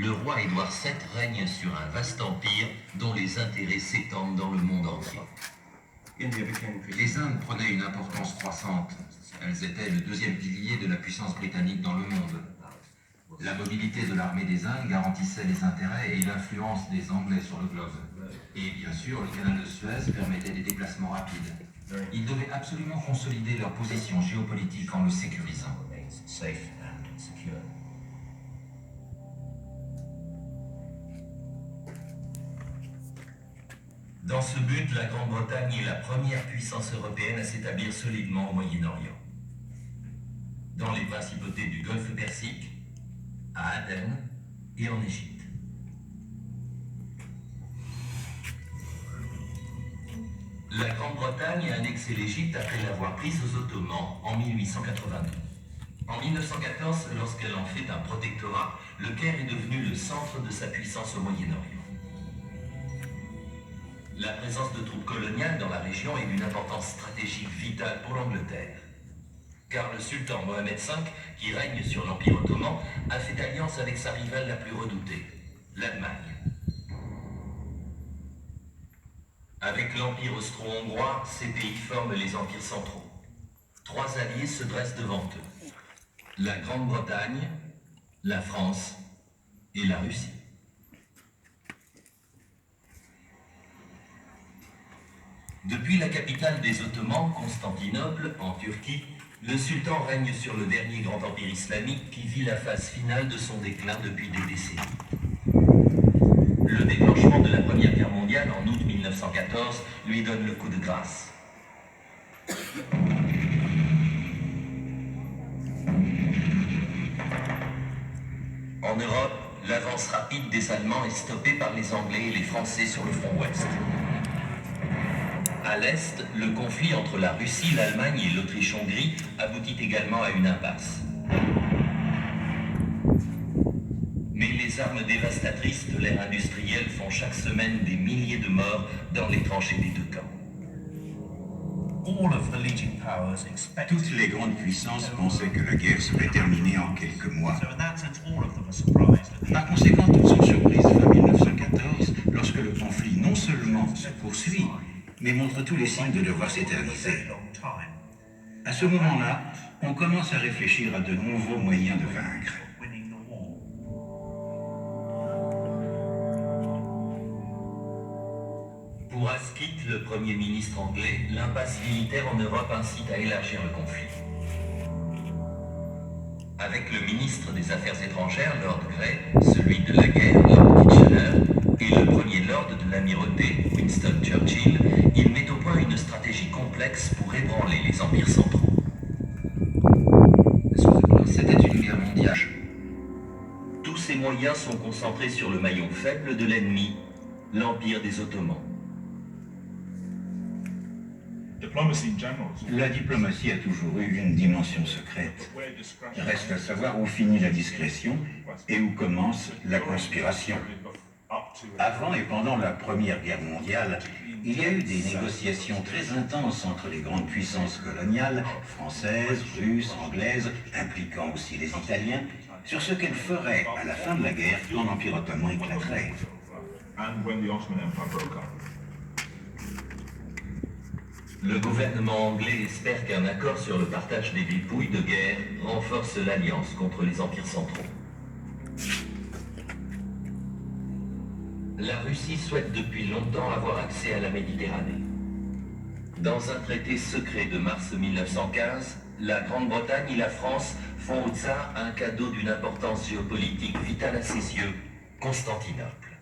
le roi Édouard VII règne sur un vaste empire dont les intérêts s'étendent dans le monde entier. Les Indes prenaient une importance croissante. Elles étaient le deuxième pilier de la puissance britannique dans le monde. La mobilité de l'armée des Indes garantissait les intérêts et l'influence des Anglais sur le globe. Et bien sûr, le canal de Suez permettait des déplacements rapides. Ils devaient absolument consolider leur position géopolitique en le sécurisant. Dans ce but, la Grande-Bretagne est la première puissance européenne à s'établir solidement au Moyen-Orient. Dans les principautés du Golfe Persique, à Athènes et en Égypte. La Grande-Bretagne a annexé l'Égypte après l'avoir prise aux Ottomans en 1882. En 1914, lorsqu'elle en fait un protectorat, le Caire est devenu le centre de sa puissance au Moyen-Orient. La présence de troupes coloniales dans la région est d'une importance stratégique vitale pour l'Angleterre. Car le sultan Mohamed V, qui règne sur l'Empire ottoman, a fait alliance avec sa rivale la plus redoutée, l'Allemagne. Avec l'Empire austro-hongrois, ces pays forment les empires centraux. Trois alliés se dressent devant eux. La Grande-Bretagne, la France et la Russie. Depuis la capitale des Ottomans, Constantinople, en Turquie, le sultan règne sur le dernier grand empire islamique qui vit la phase finale de son déclin depuis des décennies. Le déclenchement de la Première Guerre mondiale en août 1914 lui donne le coup de grâce. En Europe, l'avance rapide des Allemands est stoppée par les Anglais et les Français sur le front ouest. À l'est, le conflit entre la Russie, l'Allemagne et l'Autriche-Hongrie aboutit également à une impasse. Mais les armes dévastatrices de l'ère industrielle font chaque semaine des milliers de morts dans les tranchées des deux camps. Toutes les grandes puissances pensaient que la guerre serait terminée en quelques mois. Par conséquent, toutes sont surprises fin 1914, lorsque le conflit non seulement se poursuit, mais montre tous les signes de devoir s'éterniser. À ce moment-là, on commence à réfléchir à de nouveaux moyens de vaincre. Pour Asquith, le Premier ministre anglais, l'impasse militaire en Europe incite à élargir le conflit. Avec le ministre des Affaires étrangères, Lord Grey, celui de la guerre, Lord Kitchener, et le premier lord de l'amirauté, Winston Churchill, il met au point une stratégie complexe pour ébranler les empires centraux. C'était une guerre mondiale. Tous ces moyens sont concentrés sur le maillon faible de l'ennemi, l'Empire des Ottomans. La diplomatie a toujours eu une dimension secrète. Reste à savoir où finit la discrétion et où commence la conspiration. Avant et pendant la Première Guerre mondiale, il y a eu des négociations très intenses entre les grandes puissances coloniales, françaises, russes, anglaises, impliquant aussi les Italiens, sur ce qu'elles feraient à la fin de la guerre quand l'Empire ottoman éclaterait. Le gouvernement anglais espère qu'un accord sur le partage des dépouilles de guerre renforce l'alliance contre les empires centraux. La Russie souhaite depuis longtemps avoir accès à la Méditerranée. Dans un traité secret de mars 1915, la Grande-Bretagne et la France font au tsar un cadeau d'une importance géopolitique vitale à ses yeux, Constantinople.